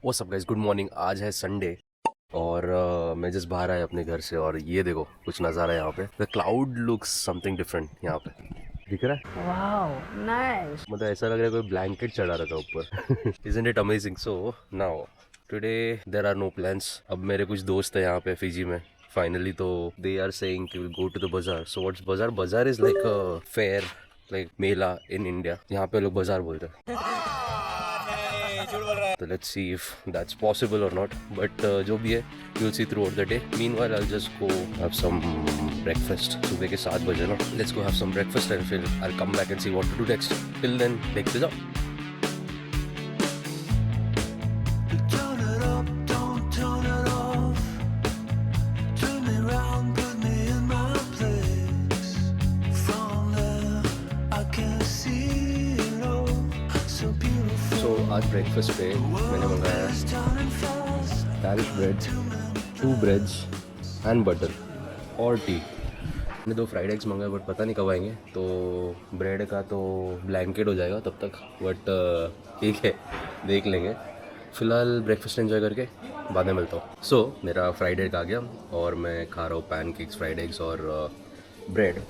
What's up guys, good morning. आज है Sunday और मैं जस्ट बाहर आया अपने घर से और ये देखो कुछ नज़ारा है यहाँ पे। The cloud looks something different यहाँ पे, दिख रहा है? Wow nice. मतलब ऐसा लग रहा है कोई ब्लैंकेट चढ़ा रखा है ऊपर। Isn't it amazing? So now today there are no plans. अब मेरे कुछ दोस्त है यहाँ पे फिजी में फाइनली, तो दे आर सेइंग कि will go to the bazaar. So what's bazaar? Bazaar is like a fair, like mela in India. यहाँ पे लोग बाजार बोलते हैं। तो let's see if that's possible और नॉट, बट जो भी है you will see throughout the day. Meanwhile I will just go have some breakfast. सुबह के 7 बजे ना, let's go have some breakfast and फिर आई will come back and see what to do next. Till then देखते जाओ। Turn it up, don't turn it off. Turn me round, put me in my place. From there, I can see it all. So beautiful. सो आज breakfast पे मैंने मंगाया It's turning fast. Parish bread, 2 breads and butter और T. मैंने 2 fried eggs मंगाए but पता नहीं कब आएंगे, तो ब्रेड का तो ब्लैंकेट हो जाएगा तब तक, बट ठीक है देख लेंगे। फ़िलहाल ब्रेकफास्ट एंजॉय करके बाद में मिलता हूँ। सो मेरा फ्राइड एग आ गया और मैं खा रहा हूँ पैनकेक्स, फ्राइड एग्स और ब्रेड।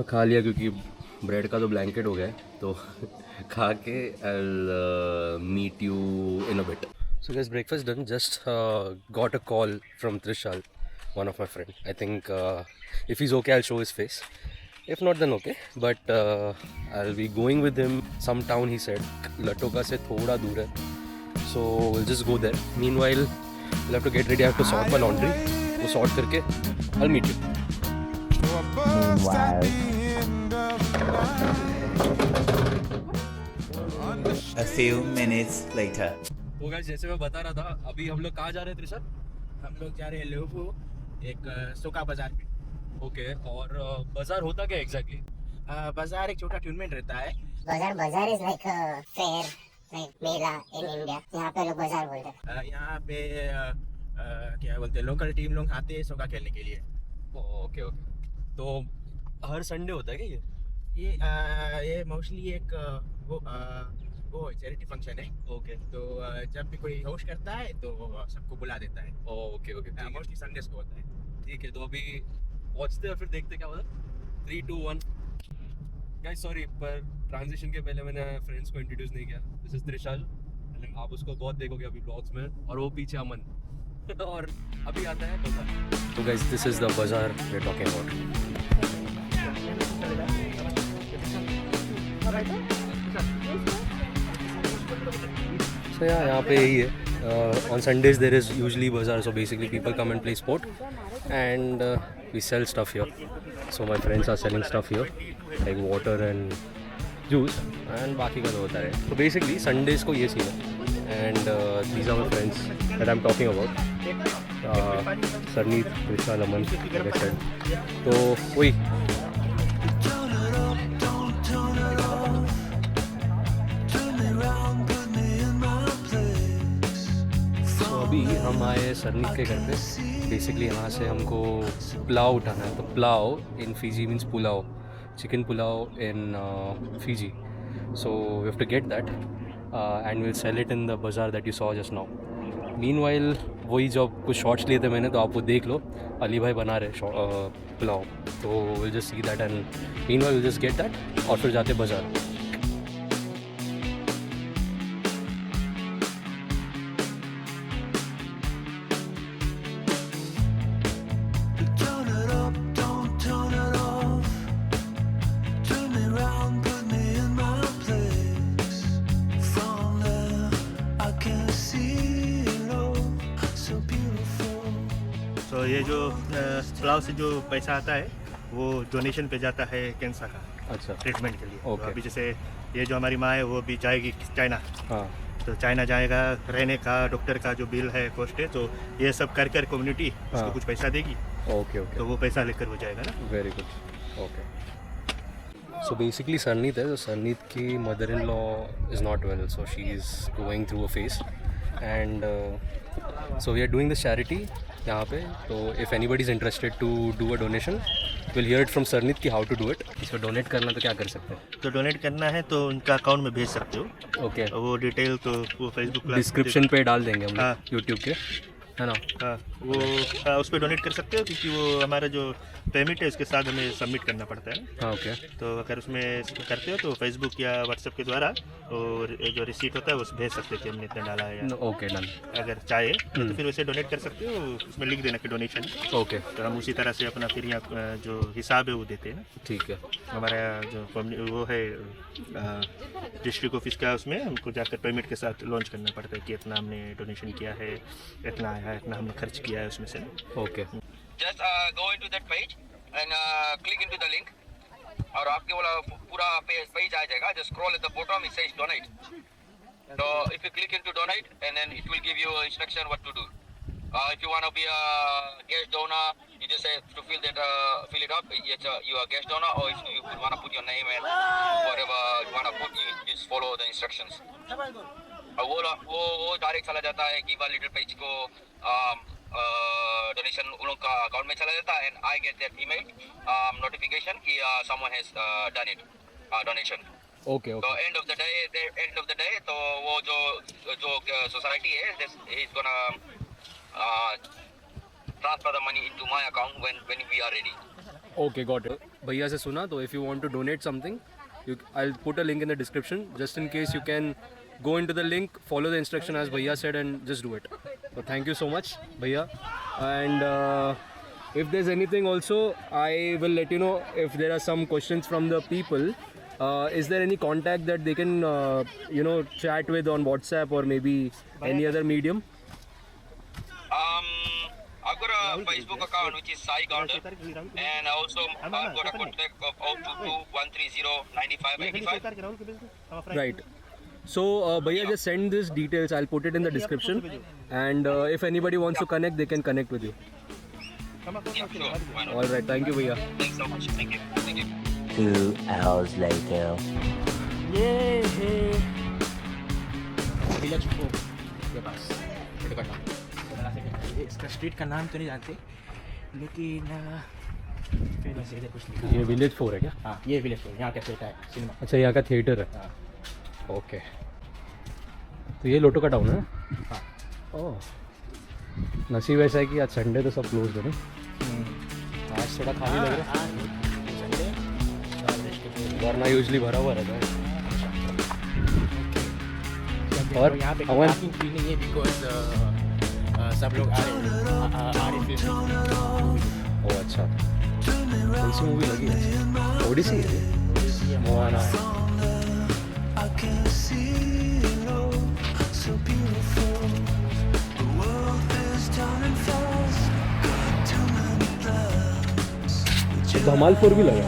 खा लिया क्योंकि ब्रेड का तो ब्लैंकेट हो गया है, तो खा के I meet you in a bit. So guys, breakfast done. Just got a call from Trishal, one of my friend. I think if he's okay, I'll show his face. If not, then okay. But I'll be going with him some town. He said Latoka से थोड़ा दूर है. So we'll just go there. Meanwhile, we'll have to get ready. I have to sort my laundry. वो sort करके I'll meet you. A few minutes later. वो guys, जैसे मैं बता रहा था, अभी हम लोग कहाँ जा रहे हैं त्रिशल? हम लोग जा रहे हैं लोगो एक सोका बाजार पे। ओके, और बाजार होता क्या एग्जैक्टली? बाजार एक छोटा टूर्नामेंट रहता है। बाजार is like fair, like mela in India. यहाँ पे लोग बाजार बोलते हैं। यहाँ पे क्या बोलते हैं, लोकल टीम लोग आते हैं सोका खेलने के लिए। ओके ओके, तो हर संडे होता है क्या ये? ये मोस्टली एक वो चैरिटी फंक्शन है। ओके, तो जब भी कोई होस्ट करता है तो सबको बुला देता है। ओके ओके, मोस्टली संडेज को होता है। ठीक है। तो अभी पहुंचते हैं फिर देखते क्या होता है। 3 2 1 गाइस, सॉरी पर ट्रांजिशन के पहले मैंने फ्रेंड्स को इंट्रोड्यूस नहीं किया। दिस इज त्रिशाल, आप उसको बहुत देखोगे अभी ब्लॉग्स में, और वो पीछे अमन। और अभी आता है बाजार। तो guys, this is the bazaar we are talking about. So yeah, यहाँ पे यही है। On Sundays there is usually bazaar, so basically people come and play sport and we sell stuff here. So my friends are selling stuff here like water and juice and बाकी का तो होता है। So basically Sundays को ये scene है and these are my friends that I'm talking about. Sarneet, Vishal, Aman, like I said. तो वही Turn it up, don't turn it off. Turn me round, put me in my place. तो अभी हम आए सरनीत के घर पे। बेसिकली यहाँ से हमको पुलाव उठाना है। तो pulao in Fiji means pulao, chicken pulao in Fiji. So we have to get that and will sell it in the bazaar that you saw just now. Meanwhile वही जो कुछ शॉर्ट्स लिए थे मैंने, तो आप वो देख लो। अली भाई बना रहे पुलाव, तो will just see that and meanwhile will just get that और फिर जाते बाजार। Turn it up, don't turn it off. Turn me round, put me in my place. From there, I can see it all. So beautiful. तो ये जो पुलाव से जो पैसा आता है वो डोनेशन पे जाता है कैंसर का अच्छा, ट्रीटमेंट के लिए। ओके। तो अभी जैसे ये जो हमारी माँ है वो भी जाएगी चाइना, हाँ तो चाइना जाएगा, रहने का डॉक्टर का जो बिल है कॉस्ट है, तो ये सब कर कर कम्युनिटी उसको हाँ। कुछ पैसा देगी, ओके ओके, तो वो पैसा लेकर वो जाएगा ना। Very good, okay. So basically Sarneet है, तो सरनीत की mother in law is not well, so she is going through a phase and So we are doing this charity यहाँ पे. तो if anybody is interested to do a donation, we'll hear it from Sarneet कि how to do it. इसको donate करना तो क्या कर सकते हैं? तो डोनेट करना है तो उनका अकाउंट में भेज सकते हो. Okay. वो डिटेल तो वो फेसबुक डिस्क्रिप्शन पे डाल देंगे हम हाँ. यूट्यूब के, है ना? हाँ वो उस पर डोनेट कर सकते हो क्योंकि वो हमारा जो पेमेंट है उसके साथ हमें सबमिट करना पड़ता है. हाँ ओके. तो अगर उसमें करते हो तो फेसबुक या व्हाट्सएप के द्वारा और जो रिसीट होता है वो भेज सकते हो कि हमने इतना डाला है. या ओके डन. अगर चाहे तो फिर वैसे डोनेट कर सकते हो, उसमें लिख देना कि डोनेशन. ओके तो हम उसी तरह से अपना फिर यहाँ जो हिसाब है वो देते हैं ना. ठीक है. हमारा जो वो है डिस्ट्रिक्ट ऑफिस का, उसमें हमको जाकर पेमेंट के साथ लॉन्च करना पड़ता है कि इतना हमने डोनेशन किया है, इतना आया है, इतना हमने खर्च किया है उसमें से. Okay. just go into that page and click into the link और आपके वाला पूरा पेज आ जाएगा. just scroll at the bottom, it says donate. So if you click into donate and then it will give you instruction what to do. If you want to be a guest donor, you just say to fill it up. You are guest donor, or if you want to put your name and whatever you want to put, you just follow the instructions. वो direct चला जाता है give a little page को, donation उन लोग का account में चला जाता है. And I get that email notification कि someone has done it donation. Okay. तो एंड ऑफ द डे तो वो जो सोसाइटी है he is gonna transfer the money into my account when we are ready. Okay got it. भैया से सुना. तो if you want to donate something, I'll put a link in the description just in case. You can go into the link, follow the instruction as Bhaiya said, and just do it. So thank you so much, Bhaiya. And if there's anything also, I will let you know if there are some questions from the people. Is there any contact that they can chat with on WhatsApp or maybe any other medium? I've got a Facebook account which is Sai Gounder, and also I've got a contact of 022-130-9585. Right. So, Bhaiya, just send these details. I'll put it in the description. And if anybody wants to connect, they can connect with you. Yeah, sure. Why not? All right. Thank you, Bhaiya. Thanks so much. Thank you. 2 hours later. Village 4 के पास headquarter. इसका street का नाम तो नहीं जानते, लेकिन famous है कुछ लिखा. ये विलेज 4 है क्या? हाँ ये विलेज 4 यहाँ का थिएटर है, सिनेमा. अच्छा, यहाँ का थिएटर है. ओके. तो ये लोटो का टाउन है. हाँ. ओह, नसीब ऐसा है कि आज संडे तो सब क्लोज है. आज थोड़ा खाली लग रहा है, वरना यूजली भरा हुआ रहता है. और यहाँ पे पार्किंग फ्री नहीं है बिकॉज सब लोग आ रहे हैं. ओह अच्छा. कौन सी मूवी लगी है? ओडिसी है. मोआना है. I can see it all, so beautiful. The world is turning fast, got too many plans. धमाल 4 भी लगा.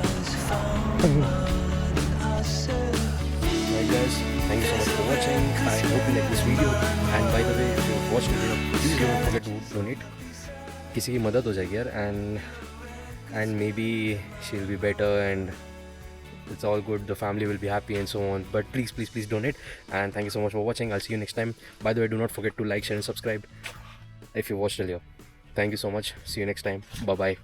I said, Right guys, thank you so much for watching. I hope you like this video. And by the way, if you watched the video, please don't forget to donate. किसी की मदद हो जाएगी यार. And maybe she'll be better and it's all good. The family will be happy and so on. But please donate. And thank you so much for watching. I'll see you next time. By the way, do not forget to like, share and subscribe if you watched till here. Thank you so much. See you next time. Bye bye.